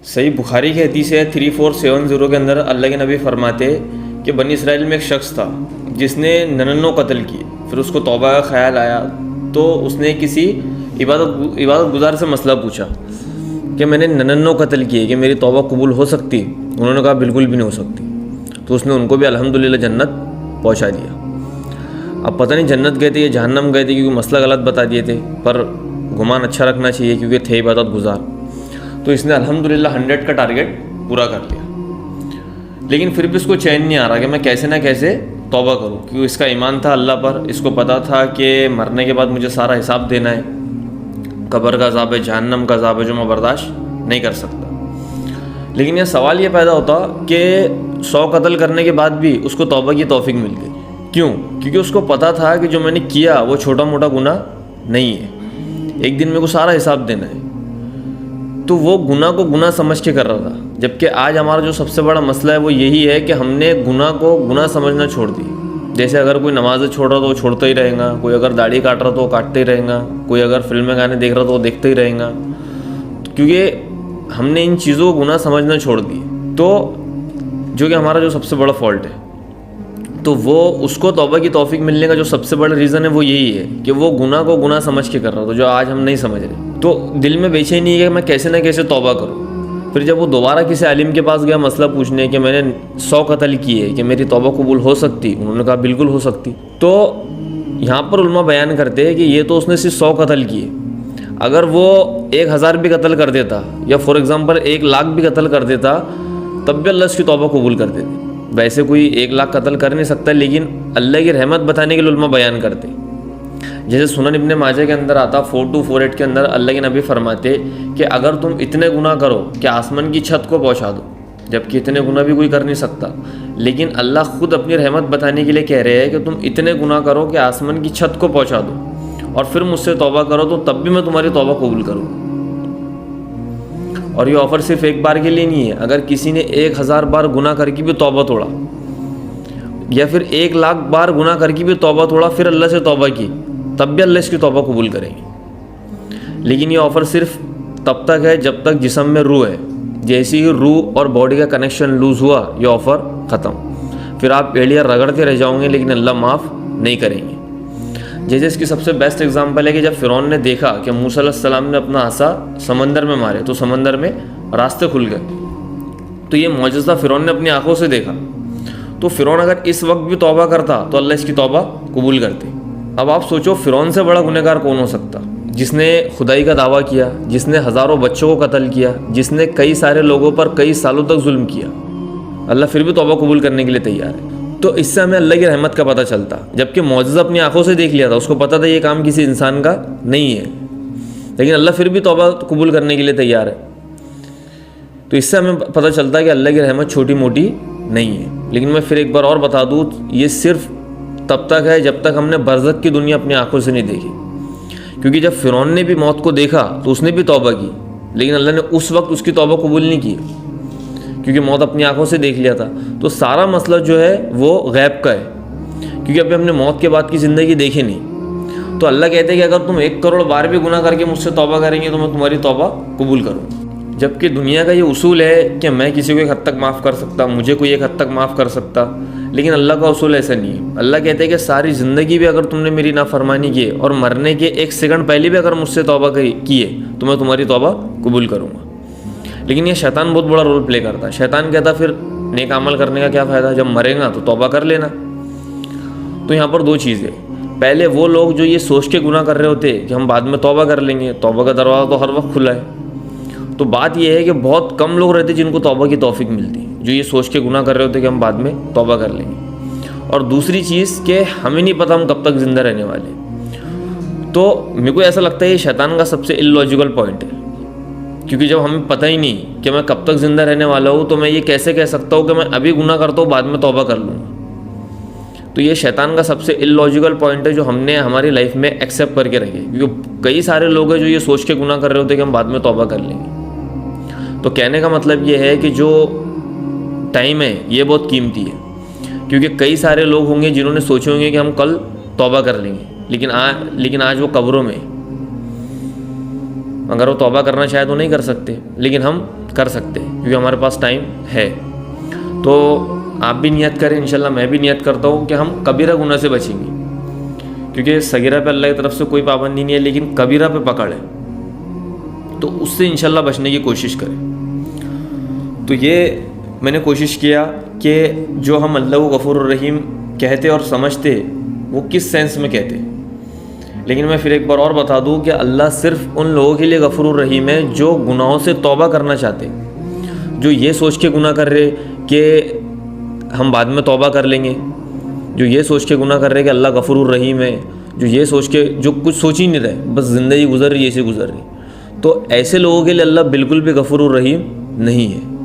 صحیح بخاری کی حدیث ہے 3470 کے اندر اللہ کے نبی فرماتے کہ بنی اسرائیل میں ایک شخص تھا جس نے 99 قتل کیے. پھر اس کو توبہ کا خیال آیا تو اس نے کسی عبادت گزار سے مسئلہ پوچھا کہ میں نے 99 قتل کیے کہ میری توبہ قبول ہو سکتی؟ انہوں نے کہا بالکل بھی نہیں ہو سکتی. تو اس نے ان کو بھی الحمدللہ جنت پہنچا دیا. اب پتہ نہیں جنت گئے تھے یا جہنم گئے تھے کیونکہ مسئلہ غلط بتا دیے تھے، پر گمان اچھا رکھنا چاہیے کیونکہ تھے عبادت گزار. تو اس نے الحمدللہ 100 کا ٹارگیٹ پورا کر لیا. لیکن پھر بھی اس کو چین نہیں آ رہا کہ میں کیسے نہ کیسے توبہ کروں، کیونکہ اس کا ایمان تھا اللہ پر. اس کو پتہ تھا کہ مرنے کے بعد مجھے سارا حساب دینا ہے، قبر کا عذاب ہے، جہنم کا عذاب ہے جو میں برداشت نہیں کر سکتا. لیکن یہ سوال یہ پیدا ہوتا کہ 100 قتل کرنے کے بعد بھی اس کو توبہ کی توفیق مل گئی. کیوں؟ کیونکہ اس کو پتہ تھا کہ جو میں نے کیا وہ چھوٹا موٹا گناہ نہیں ہے، ایک دن میں کو سارا حساب دینا ہے. تو وہ گناہ کو گناہ سمجھ کے کر رہا تھا. جبکہ آج ہمارا جو سب سے بڑا مسئلہ ہے وہ یہی ہے کہ ہم نے گناہ کو گناہ سمجھنا چھوڑ دی. جیسے اگر کوئی نمازیں چھوڑ رہا تو وہ چھوڑتا ہی رہے گا، کوئی اگر داڑھی کاٹ رہا تو وہ کاٹتے ہی رہے گا، کوئی اگر فلمیں گانے دیکھ رہا تو وہ دیکھتے ہی رہے گا، کیونکہ ہم نے ان چیزوں کو گناہ سمجھنا چھوڑ دی. تو جو کہ ہمارا جو سب سے بڑا فالٹ ہے، تو وہ اس کو توبہ کی توفیق ملنے کا جو سب سے بڑا ریزن ہے وہ یہی ہے کہ وہ گناہ کو گناہ سمجھ کے کر رہا تھا، جو آج ہم نہیں سمجھ رہے. تو دل میں بے چینی ہے کہ میں کیسے نہ کیسے توبہ کروں. پھر جب وہ دوبارہ کسی عالم کے پاس گیا مسئلہ پوچھنے کہ میں نے 100 قتل کیے کہ میری توبہ قبول ہو سکتی، انہوں نے کہا بالکل ہو سکتی. تو یہاں پر علماء بیان کرتے ہیں کہ یہ تو اس نے صرف 100 قتل کیے، اگر وہ 1000 بھی قتل کر دیتا یا فار ایگزامپل 1,00,000 بھی قتل کر دیتا تب بھی اللہ اس کی توبہ قبول کر دیتے. ویسے کوئی 1,00,000 قتل کر نہیں سکتا، لیکن اللہ کی رحمت بتانے کے لیے علماء بیان کرتے. جیسے سنن ابن ماجہ کے اندر آتا 4248 کے اندر اللہ کے نبی فرماتے کہ اگر تم اتنے گناہ کرو کہ آسمان کی چھت کو پہنچا دو، جبکہ اتنے گناہ بھی کوئی کر نہیں سکتا، لیکن اللہ خود اپنی رحمت بتانے کے لیے کہہ رہے ہیں کہ تم اتنے گناہ کرو کہ آسمان کی چھت کو پہنچا دو اور پھر مجھ سے توبہ کرو تو تب بھی میں تمہاری توبہ قبول کروں. اور یہ آفر صرف ایک بار کے لیے نہیں ہے. اگر کسی نے 1000 بار گناہ کر کے بھی توبہ توڑا یا پھر 1,00,000 بار گناہ کر کے بھی توبہ توڑا پھر اللہ سے توبہ کی، تب بھی اللہ اس کی توبہ قبول کریں گے. لیکن یہ آفر صرف تب تک ہے جب تک جسم میں روح ہے. جیسے ہی روح اور باڈی کا کنیکشن لوز ہوا یہ آفر ختم. پھر آپ پیڑیاں رگڑتے رہ جاؤں گے لیکن اللہ معاف نہیں کریں گے. جیسے اس کی سب سے بیسٹ ایگزامپل ہے کہ جب فرعون نے دیکھا کہ موسیٰ علیہ السلام نے اپنا عصا سمندر میں مارے تو سمندر میں راستے کھل گئے. تو یہ معجزہ فرعون نے اپنی آنکھوں سے دیکھا. تو فرعون اگر اس وقت بھی توبہ کرتا تو اللہ اس کی توبہ قبول کرتے. اب آپ سوچو فرعون سے بڑا گنہگار کون ہو سکتا، جس نے خدائی کا دعویٰ کیا، جس نے ہزاروں بچوں کو قتل کیا، جس نے کئی سارے لوگوں پر کئی سالوں تک ظلم کیا. اللہ پھر بھی توبہ قبول کرنے کے لیے تیار ہے. تو اس سے ہمیں اللہ کی رحمت کا پتہ چلتا. جبکہ معجزہ اپنی آنکھوں سے دیکھ لیا تھا، اس کو پتہ تھا یہ کام کسی انسان کا نہیں ہے، لیکن اللہ پھر بھی توبہ قبول کرنے کے لیے تیار ہے. تو اس سے ہمیں پتہ چلتا ہے کہ اللہ کی رحمت چھوٹی موٹی نہیں ہے. لیکن میں پھر ایک بار اور بتا دوں، یہ صرف تب تک ہے جب تک ہم نے برزخ کی دنیا اپنی آنکھوں سے نہیں دیکھی. کیونکہ جب فرعون نے بھی موت کو دیکھا تو اس نے بھی توبہ کی، لیکن اللہ نے اس وقت اس کی توبہ قبول نہیں کی کیونکہ موت اپنی آنکھوں سے دیکھ لیا تھا. تو سارا مسئلہ جو ہے وہ غیب کا ہے، کیونکہ ابھی ہم نے موت کے بعد کی زندگی دیکھی نہیں. تو اللہ کہتے ہیں کہ اگر تم 1 کروڑ بار بھی گناہ کر کے مجھ سے توبہ کریں گے تو میں تمہاری توبہ قبول کروں. جبکہ دنیا کا یہ اصول ہے کہ میں کسی کو ایک حد تک معاف کر سکتا، مجھے کوئی ایک حد تک معاف کر سکتا، لیکن اللہ کا اصول ایسا نہیں ہے. اللہ کہتے ہیں کہ ساری زندگی بھی اگر تم نے میری نافرمانی کی اور مرنے کے 1 سیکنڈ پہلے بھی اگر مجھ سے توبہ کی ہے تو میں تمہاری توبہ قبول کروں گا. لیکن یہ شیطان بہت بڑا رول پلے کرتا ہے. شیطان کہتا پھر نیک عمل کرنے کا کیا فائدہ، جب مرے گا تو توبہ کر لینا. تو یہاں پر 2 چیزیں. پہلے وہ لوگ جو یہ سوچ کے گناہ کر رہے ہوتے کہ ہم بعد میں توبہ کر لیں گے، توبہ کا دروازہ تو ہر وقت کھلا ہے. تو بات یہ ہے کہ بہت کم لوگ رہتے جن کو توبہ کی توفیق ملتی، جو یہ سوچ کے گناہ کر رہے ہوتے کہ ہم بعد میں توبہ کر لیں گے. اور دوسری چیز کہ ہمیں نہیں پتہ ہم کب تک زندہ رہنے والے. تو میرے کو ایسا لگتا ہے یہ شیطان کا سب سے اللاجیکل پوائنٹ ہے، کیونکہ جب ہمیں پتہ ہی نہیں کہ میں کب تک زندہ رہنے والا ہوں تو میں یہ کیسے کہہ سکتا ہوں کہ میں ابھی گناہ کرتا ہوں بعد میں توبہ کر لوں گا. تو یہ شیطان کا سب سے اللاجیکل پوائنٹ ہے جو ہم نے ہماری لائف میں ایکسیپٹ کر کے رکھے، کیونکہ کئی سارے لوگ ہیں جو یہ سوچ کے گناہ کر رہے ہوتے کہ ہم بعد میں توبہ کر لیں گے. تو کہنے کا مطلب یہ ہے کہ جو ٹائم ہے یہ بہت قیمتی ہے، کیونکہ کئی سارے لوگ ہوں گے جنہوں نے سوچے ہوں گے کہ ہم کل توبہ کر لیں گے، لیکن آج وہ قبروں میں. اگر وہ توبہ کرنا چاہے تو نہیں کر سکتے، لیکن ہم کر سکتے ہیں کیونکہ ہمارے پاس ٹائم ہے. تو آپ بھی نیت کریں, انشاءاللہ میں بھی نیت کرتا ہوں کہ ہم کبیرہ گناہ سے بچیں گے, کیونکہ صغیرہ پہ اللہ کی طرف سے کوئی پابندی نہیں ہے, لیکن کبیرہ پہ پکڑ ہے, تو اس سے انشاءاللہ بچنے کی کوشش کریں. تو یہ میں نے کوشش کیا کہ جو ہم اللہ کو غفور الرحیم کہتے اور سمجھتے وہ کس سینس میں کہتے. لیکن میں پھر ایک بار اور بتا دوں کہ اللہ صرف ان لوگوں کے لیے غفور الرحیم ہے جو گناہوں سے توبہ کرنا چاہتے, جو یہ سوچ کے گناہ کر رہے کہ ہم بعد میں توبہ کر لیں گے, جو یہ سوچ کے گناہ کر رہے کہ اللہ غفور الرحیم ہے, جو یہ سوچ کے جو کچھ سوچ ہی نہیں رہے, بس زندگی گزر رہی ایسے گزر رہی, تو ایسے لوگوں کے لیے اللہ بالکل بھی غفور الرحیم نہیں ہے.